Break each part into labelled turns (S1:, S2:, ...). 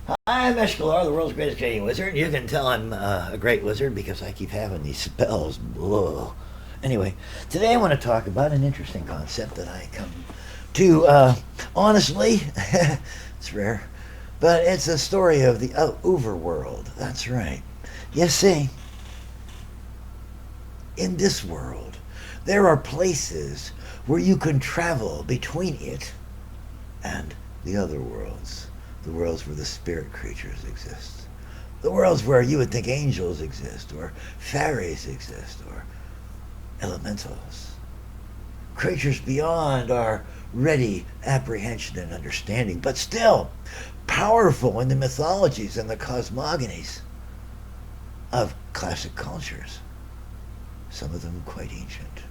S1: I'm Eshkalar, the world's greatest Canadian wizard. You can tell I'm a great wizard because I keep having these spells. Whoa. Anyway, today I want to talk about an interesting concept that I come to, honestly, it's rare, but it's a story of the overworld. That's right. You see, in this world, there are places where you can travel between it and the other worlds. The worlds where the spirit creatures exist. The worlds where you would think angels exist, or fairies exist, or elementals. Creatures beyond our ready apprehension and understanding, but still powerful in the mythologies and the cosmogonies of classic cultures. Some of them quite ancient.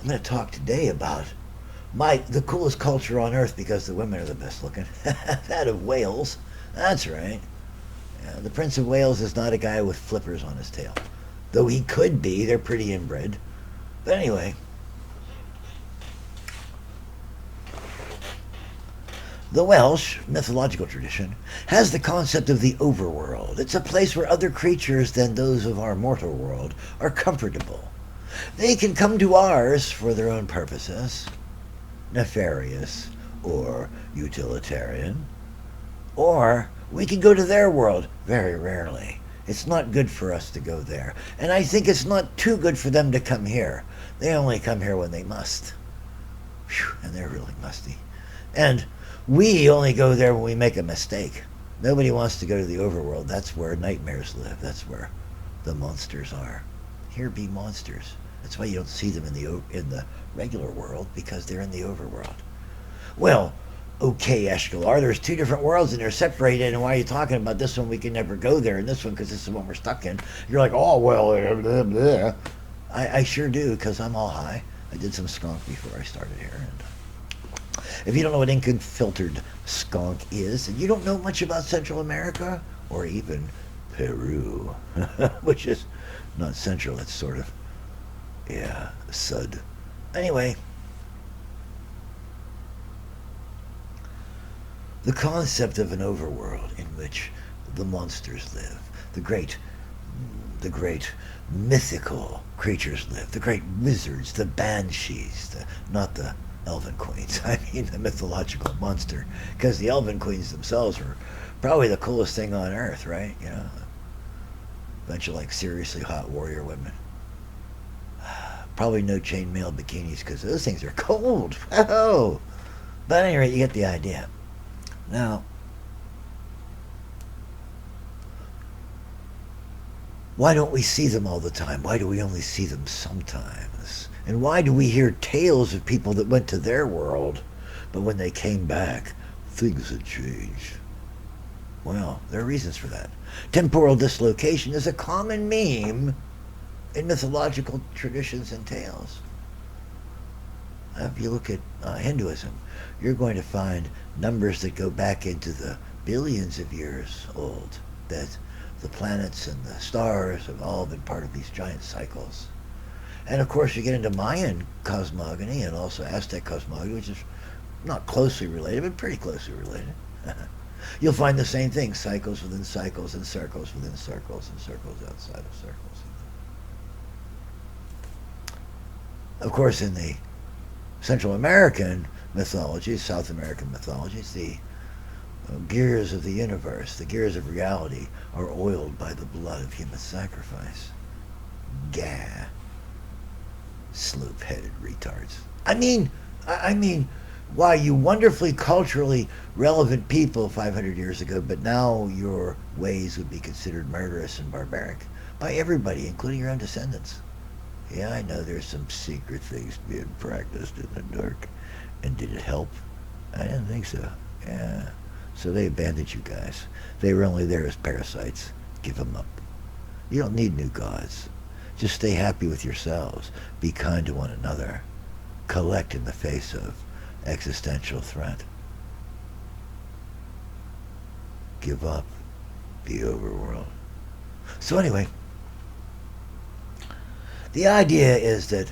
S1: I'm going to talk today about the coolest culture on earth because the women are the best looking. That of Wales. That's right. Yeah, the Prince of Wales is not a guy with flippers on his tail. Though he could be. They're pretty inbred. But anyway. The Welsh mythological tradition has the concept of the overworld. It's a place where other creatures than those of our mortal world are comfortable. They can come to ours for their own purposes, nefarious or utilitarian, or we can go to their world very rarely. It's not good for us to go there, and I think it's not too good for them to come here. They only come here when they must. Whew, and they're really musty. And we only go there when we make a mistake. Nobody wants to go to the overworld. That's where nightmares live. That's where the monsters are. Here be monsters. That's why you don't see them in the regular world, because they're in the overworld. Well, okay, Eshkalar, there's two different worlds and they're separated, and why are you talking about this one? We can never go there, and this one because this is the one we're stuck in. You're like, oh, well, blah, blah. I sure do, because I'm all high. I did some skunk before I started here. And if you don't know what ink and filtered skunk is, and you don't know much about Central America, or even Peru, which is not central, it's sort of, yeah, sud. Anyway, the concept of an overworld in which the monsters live, the great mythical creatures live, the great wizards, the banshees, not the elven queens, I mean the mythological monster, because the elven queens themselves were probably the coolest thing on earth, right? You know, a bunch of like seriously hot warrior women. Probably no chainmail bikinis because those things are cold. Oh, but at any rate, you get the idea. Now, why don't we see them all the time? Why do we only see them sometimes? And why do we hear tales of people that went to their world, but when they came back, things had changed? Well, there are reasons for that. Temporal dislocation is a common meme in mythological traditions and tales. If you look at Hinduism, you're going to find numbers that go back into the billions of years old, that the planets and the stars have all been part of these giant cycles. And of course you get into Mayan cosmogony and also Aztec cosmogony, which is not closely related, but pretty closely related. You'll find the same thing, cycles within cycles and circles within circles and circles outside of circles. Of course, in the Central American mythologies, South American mythologies, the gears of the universe, the gears of reality, are oiled by the blood of human sacrifice. Gah. Slope-headed retards. I mean, why, you wonderfully culturally relevant people 500 years ago, but now your ways would be considered murderous and barbaric by everybody, including your own descendants. Yeah, I know there's some secret things being practiced in the dark. And did it help? I didn't think so. Yeah. So they abandoned you guys. They were only there as parasites. Give them up. You don't need new gods. Just stay happy with yourselves. Be kind to one another. Collect in the face of existential threat. Give up the overworld. So anyway, the idea is that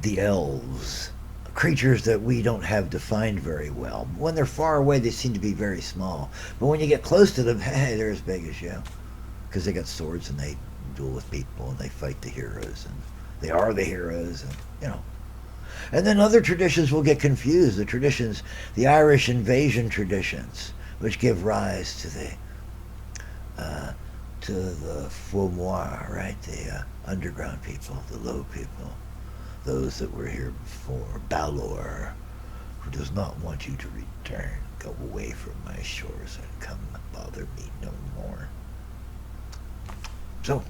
S1: the elves, creatures that we don't have defined very well. When they're far away, they seem to be very small. But when you get close to them, hey, they're as big as you. Because they got swords and they duel with people and they fight the heroes. And they are the heroes. And, you know. And then other traditions will get confused. The traditions, the Irish invasion traditions, which give rise to the Faumois, right? The underground people, the low people, those that were here before. Balor, who does not want you to return. Go away from my shores and come bother me no more. So,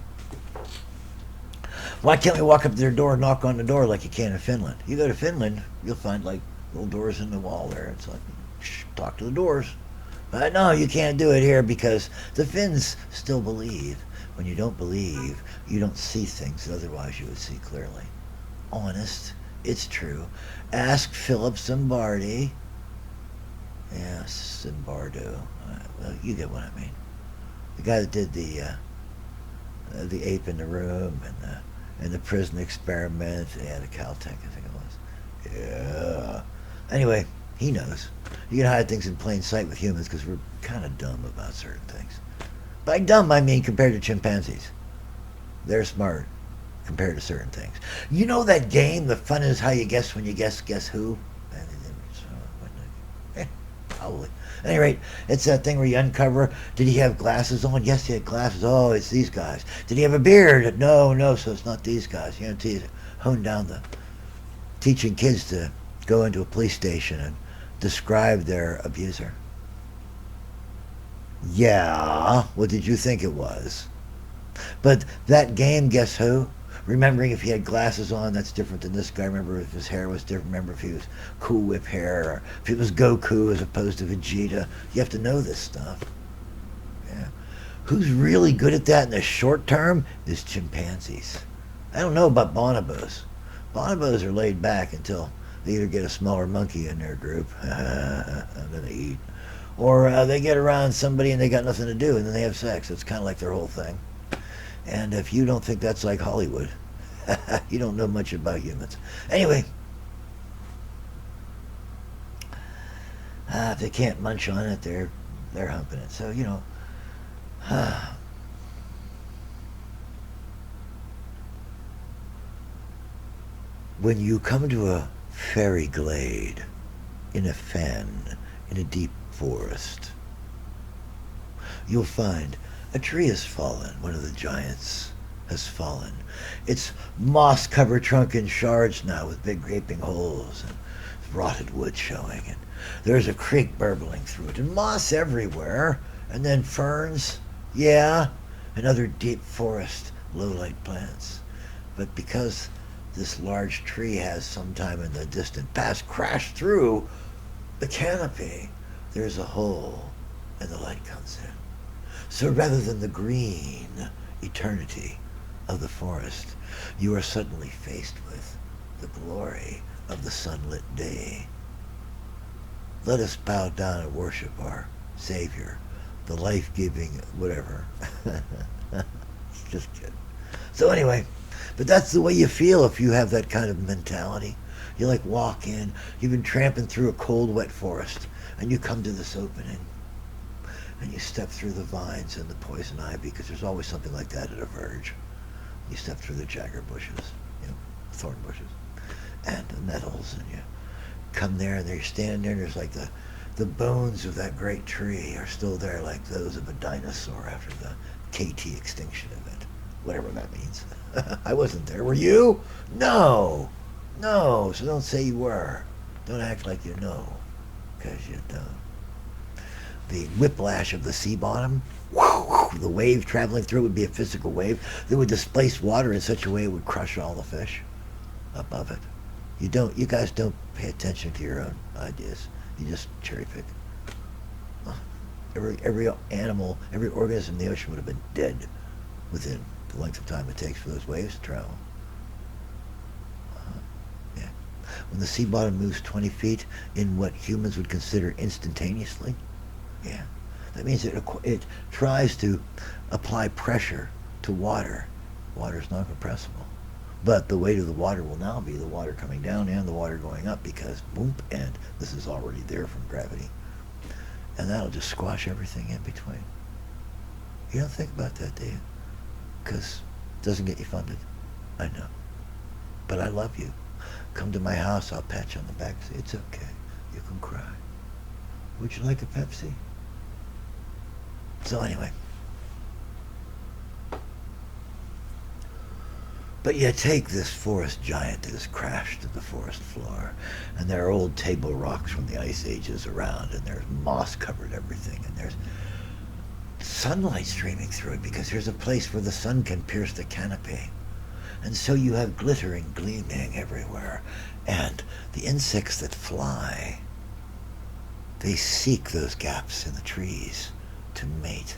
S1: why can't we walk up to their door and knock on the door like you can in Finland? You go to Finland, you'll find like little doors in the wall there. It's like, shh, talk to the doors. But no, you can't do it here because the Finns still believe. When you don't believe, you don't see things that otherwise you would see clearly. Honest, it's true. Ask Philip Zimbardi. Yes, Zimbardo. Well, you get what I mean. The guy that did the ape in the room and the prison experiment. Yeah, the Caltech, I think it was. Yeah. Anyway, he knows. You can hide things in plain sight with humans because we're kind of dumb about certain things. By dumb, I mean compared to chimpanzees. They're smart compared to certain things. You know that game, the fun is how you guess when you guess who? Probably. At any rate, it's that thing where you uncover, did he have glasses on? Yes, he had glasses. Oh, it's these guys. Did he have a beard? No, so it's not these guys. You know, hone down the teaching kids to go into a police station and describe their abuser. Yeah, what did you think it was? But that game, guess who? Remembering if he had glasses on, that's different than this guy. Remember if his hair was different. Remember if he was Cool Whip hair, or if it was Goku as opposed to Vegeta. You have to know this stuff. Yeah. Who's really good at that in the short term is chimpanzees. I don't know about bonobos. Bonobos are laid back until they either get a smaller monkey in their group, and then they eat, or they get around somebody and they got nothing to do, and then they have sex. It's kind of like their whole thing. And if you don't think that's like Hollywood, you don't know much about humans. Anyway, if they can't munch on it, they're humping it. So, you know, when you come to a fairy glade, in a fen, in a deep forest, you'll find a tree has fallen. One of the giants has fallen. Its moss-covered trunk in shards now with big gaping holes and rotted wood showing. And there's a creek burbling through it and moss everywhere. And then ferns, yeah, and other deep forest low-light plants. But because this large tree has sometime in the distant past crashed through the canopy, there's a hole and the light comes in. So rather than the green eternity of the forest, you are suddenly faced with the glory of the sunlit day. Let us bow down and worship our Savior, the life-giving whatever. Just kidding. So anyway, but that's the way you feel if you have that kind of mentality. You like walk in, you've been tramping through a cold, wet forest, and you come to this opening. And you step through the vines and the poison ivy, because there's always something like that at a verge. You step through the jagger bushes, you know, thorn bushes, and the nettles, and you come there, and you're standing there, and there's like the bones of that great tree are still there, like those of a dinosaur after the KT extinction event, whatever that means. I wasn't there. Were you? No. So don't say you were. Don't act like you know, because you don't. The whiplash of the sea bottom, the wave traveling through would be a physical wave that would displace water in such a way it would crush all the fish above it. You guys don't pay attention to your own ideas. You just cherry pick. Every animal, every organism in the ocean would have been dead within the length of time it takes for those waves to travel. Yeah. When the sea bottom moves 20 feet in what humans would consider instantaneously, yeah, that means it tries to apply pressure to water. Water is non-compressible. But the weight of the water will now be the water coming down and the water going up, because boom, and this is already there from gravity. And that'll just squash everything in between. You don't think about that, do you? Because it doesn't get you funded. I know. But I love you. Come to my house, I'll pat you on the back. Say, it's okay. You can cry. Would you like a Pepsi? So anyway. But you take this forest giant that has crashed to the forest floor, and there are old table rocks from the ice ages around, and there's moss covered everything, and there's sunlight streaming through it, because here's a place where the sun can pierce the canopy. And so you have glittering, gleaming everywhere. And the insects that fly, they seek those gaps in the trees to mate.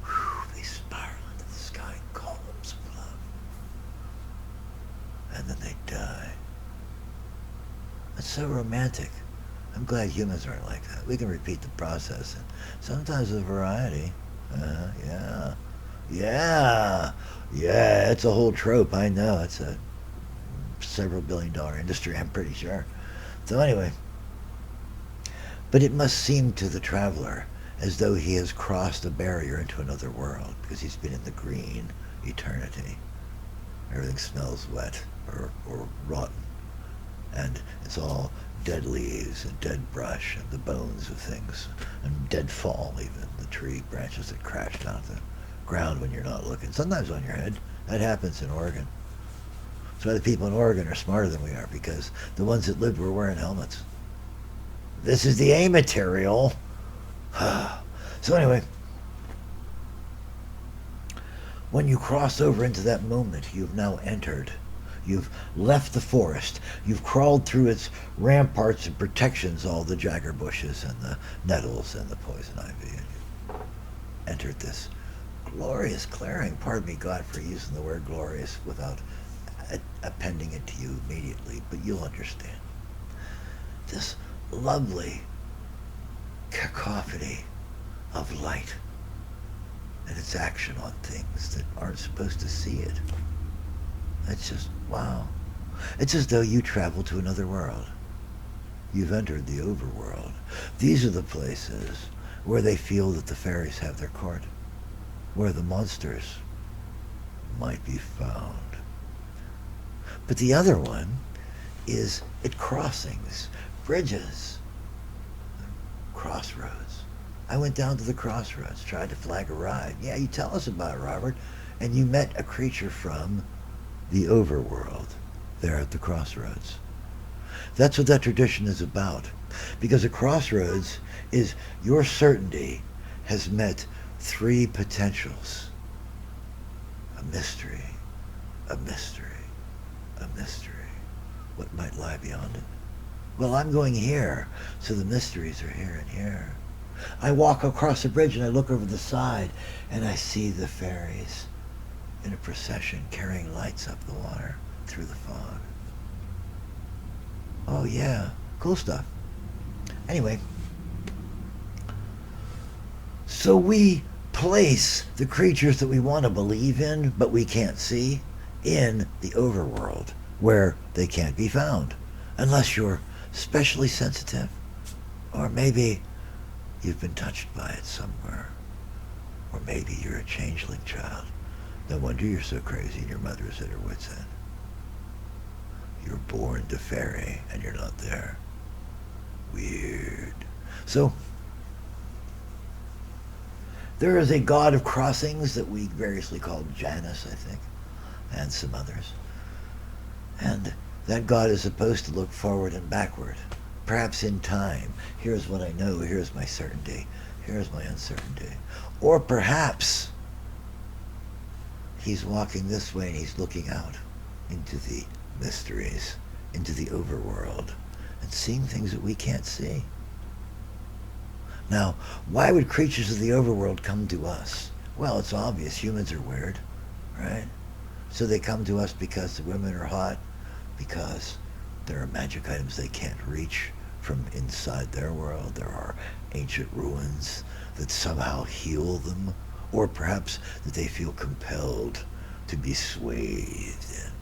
S1: Whew, they spiral into the sky in columns of love. And then they die. It's so romantic. I'm glad humans aren't like that. We can repeat the process, and sometimes with variety. Yeah, it's a whole trope. I know. It's a several billion-dollar industry, I'm pretty sure. So anyway, but it must seem to the traveler as though he has crossed a barrier into another world, because he's been in the green eternity. Everything smells wet or rotten, and it's all dead leaves and dead brush and the bones of things, and dead fall even, the tree branches that crash down to the ground when you're not looking, sometimes on your head. That happens in Oregon. That's why the people in Oregon are smarter than we are, because the ones that lived were wearing helmets. This is the A material. So anyway, when you cross over into that moment, you've now entered. You've left the forest. You've crawled through its ramparts and protections, all the jagger bushes and the nettles and the poison ivy, and you've entered this glorious clearing. Pardon me, God, for using the word glorious without appending it to you immediately, but you'll understand. This lovely cacophony of light and its action on things that aren't supposed to see it. It's just, wow. It's as though you travel to another world. You've entered the overworld. These are the places where they feel that the fairies have their court, where the monsters might be found. But the other one is at crossings, bridges, crossroads. I went down to the crossroads, tried to flag a ride. Yeah, you tell us about it, Robert. And you met a creature from the overworld there at the crossroads. That's what that tradition is about. Because a crossroads is your certainty has met three potentials. A mystery, a mystery, a mystery. What might lie beyond it? Well, I'm going here, so the mysteries are here and here. I walk across the bridge and I look over the side and I see the fairies in a procession carrying lights up the water through the fog. Oh yeah, cool stuff. Anyway, so we place the creatures that we want to believe in but we can't see in the overworld where they can't be found unless you're specially sensitive, or maybe you've been touched by it somewhere, or maybe you're a changeling child. No wonder you're so crazy and your mother is at her wit's end. You're born to fairy and you're not there. Weird. So, there is a god of crossings that we variously call Janus, I think, and some others. And that god is supposed to look forward and backward, perhaps in time. Here's what I know, here's my certainty, here's my uncertainty. Or perhaps he's walking this way and he's looking out into the mysteries, into the overworld, and seeing things that we can't see. Now, why would creatures of the overworld come to us? Well, it's obvious. Humans are weird, right? So they come to us because the women are hot, because there are magic items they can't reach from inside their world. There are ancient ruins that somehow heal them, or perhaps that they feel compelled to be swathed in.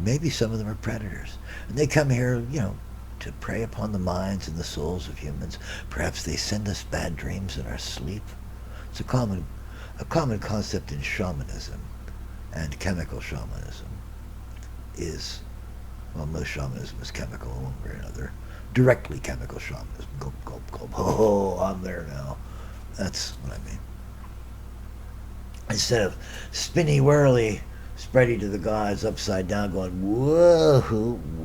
S1: Maybe some of them are predators, and they come here, to prey upon the minds and the souls of humans. Perhaps they send us bad dreams in our sleep. It's a common concept in shamanism, and chemical shamanism is, well, most shamanism is chemical in one way or another. Directly chemical shamanism. Gulp, gulp, gulp. Oh, I'm there now. That's what I mean. Instead of spinny whirly, spreading to the gods upside down, going, whoa,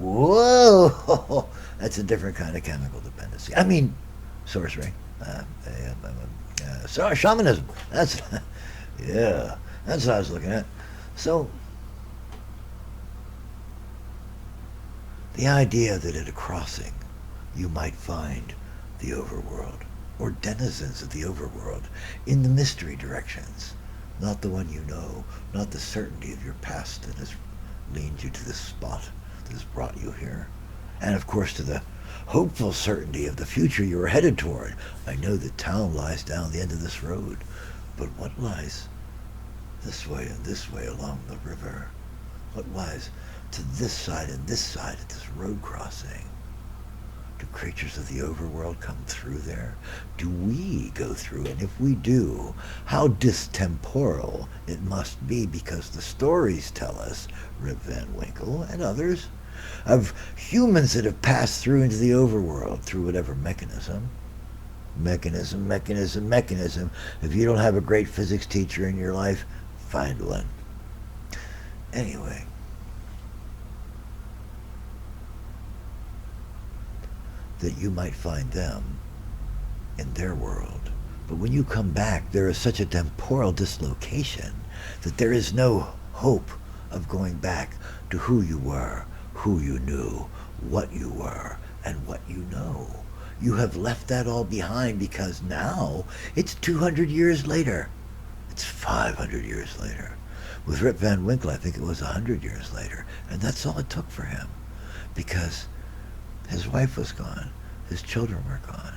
S1: whoa. That's a different kind of chemical dependency. I mean, sorcery. Shamanism. That's, yeah, that's what I was looking at. So, the idea that at a crossing you might find the overworld, or denizens of the overworld, in the mystery directions, not the one you know, not the certainty of your past that has leaned you to this spot, that has brought you here, and of course to the hopeful certainty of the future you are headed toward. I know that town lies down the end of this road, but what lies this way and this way along the river? What lies to this side and this side at this road crossing? Do creatures of the overworld come through there? Do we go through? And if we do, how distemporal it must be, because the stories tell us, Rip Van Winkle and others, of humans that have passed through into the overworld through whatever mechanism. Mechanism. If you don't have a great physics teacher in your life, find one. Anyway. That you might find them in their world. But when you come back, there is such a temporal dislocation that there is no hope of going back to who you were, who you knew, what you were, and what you know. You have left that all behind, because now it's 200 years later. It's 500 years later. With Rip Van Winkle, I think it was 100 years later. And that's all it took for him. Because his wife was gone. His children were gone.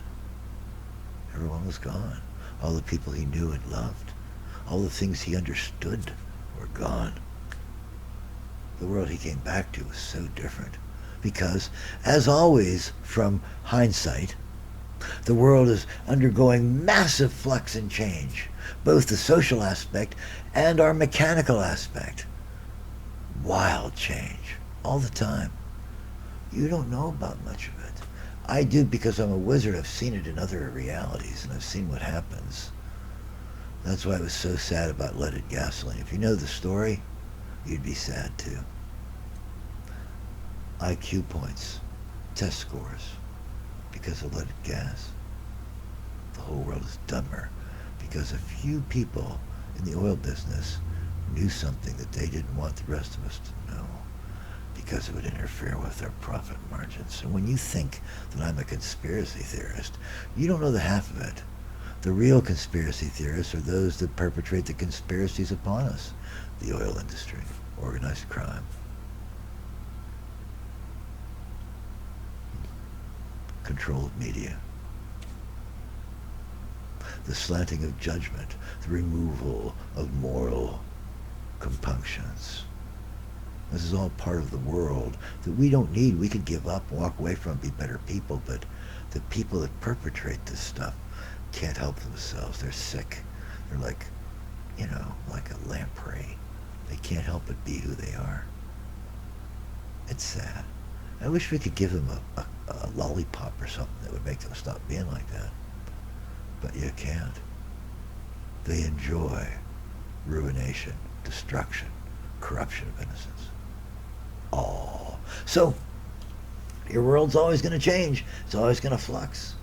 S1: Everyone was gone. All the people he knew and loved, all the things he understood, were gone. The world he came back to was so different. Because, as always, from hindsight, the world is undergoing massive flux and change, both the social aspect and our mechanical aspect. Wild change, all the time. You don't know about much of it. I do, because I'm a wizard. I've seen it in other realities, and I've seen what happens. That's why I was so sad about leaded gasoline. If you know the story, you'd be sad too. IQ points, test scores, because of leaded gas. The whole world is dumber because a few people in the oil business knew something that they didn't want the rest of us to know, because it would interfere with their profit margins. And when you think that I'm a conspiracy theorist, you don't know the half of it. The real conspiracy theorists are those that perpetrate the conspiracies upon us. The oil industry, organized crime, control of media, the slanting of judgment, the removal of moral compunctions. This is all part of the world that we don't need. We could give up, walk away from, be better people, but the people that perpetrate this stuff can't help themselves. They're sick. They're like, like a lamprey. They can't help but be who they are. It's sad. I wish we could give them a lollipop or something that would make them stop being like that. But you can't. They enjoy ruination, destruction, corruption of innocence. Oh. So, your world's always going to change. It's always going to flux.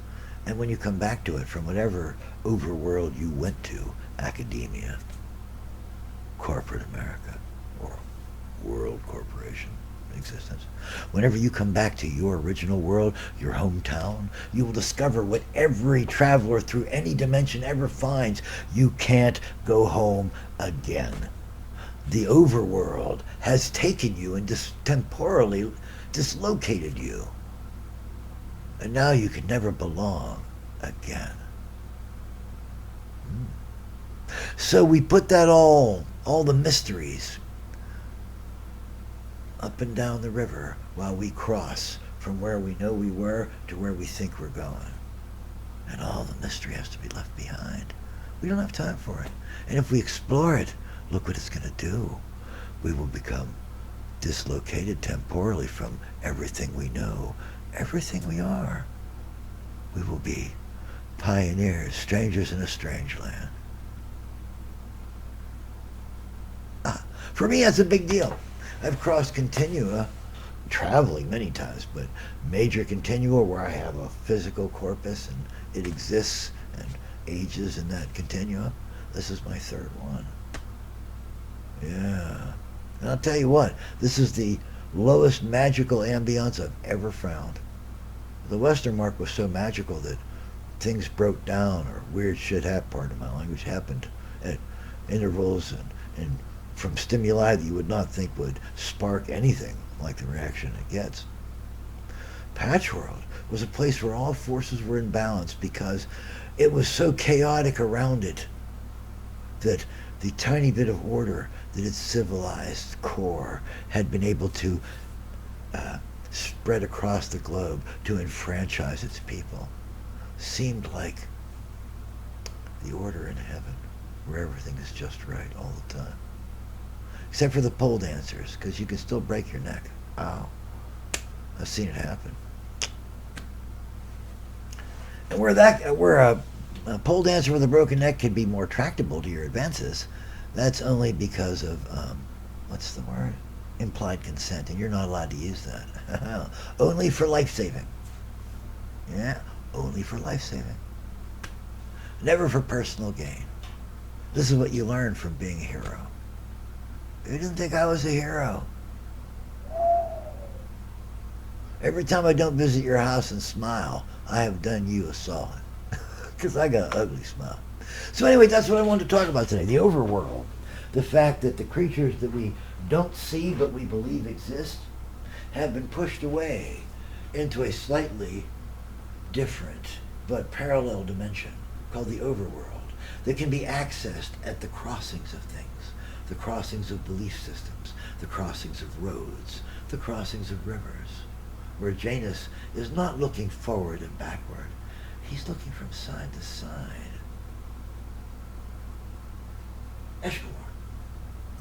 S1: And when you come back to it from whatever overworld you went to, academia, corporate America, or world corporation existence, whenever you come back to your original world, your hometown, you will discover what every traveler through any dimension ever finds. You can't go home again. The overworld has taken you and temporally dislocated you. And now you can never belong again. So we put that all the mysteries up and down the river while we cross from where we know we were to where we think we're going. And all the mystery has to be left behind. We don't have time for it. And if we explore it, look what it's going to do. We will become dislocated temporally from everything we know, everything we are. We will be pioneers, strangers in a strange land. For me, that's a big deal. I've crossed continua, traveling many times, but major continua where I have a physical corpus and it exists and ages in that continua. This is my third one. Yeah. And I'll tell you what, this is the lowest magical ambience I've ever found. The Western mark was so magical that things broke down or weird shit happened, pardon my language, happened at intervals and from stimuli that you would not think would spark anything like the reaction it gets. Patchworld was a place where all forces were in balance because it was so chaotic around it that the tiny bit of order that its civilized core had been able to spread across the globe to enfranchise its people seemed like the order in heaven where everything is just right all the time. Except for the pole dancers, because you can still break your neck. Ow. I've seen it happen. And where a pole dancer with a broken neck could be more tractable to your advances, that's only because of, what's the word? Implied consent, and you're not allowed to use that. Only for life-saving. Yeah, only for life-saving. Never for personal gain. This is what you learn from being a hero. You didn't think I was a hero. Every time I don't visit your house and smile, I have done you a solid. Because I got an ugly smile. So anyway, that's what I wanted to talk about today. The overworld. The fact that the creatures that we don't see but we believe exist have been pushed away into a slightly different but parallel dimension called the overworld that can be accessed at the crossings of things. The crossings of belief systems, the crossings of roads, the crossings of rivers, where Janus is not looking forward and backward. He's looking from side to side. Eshkalar.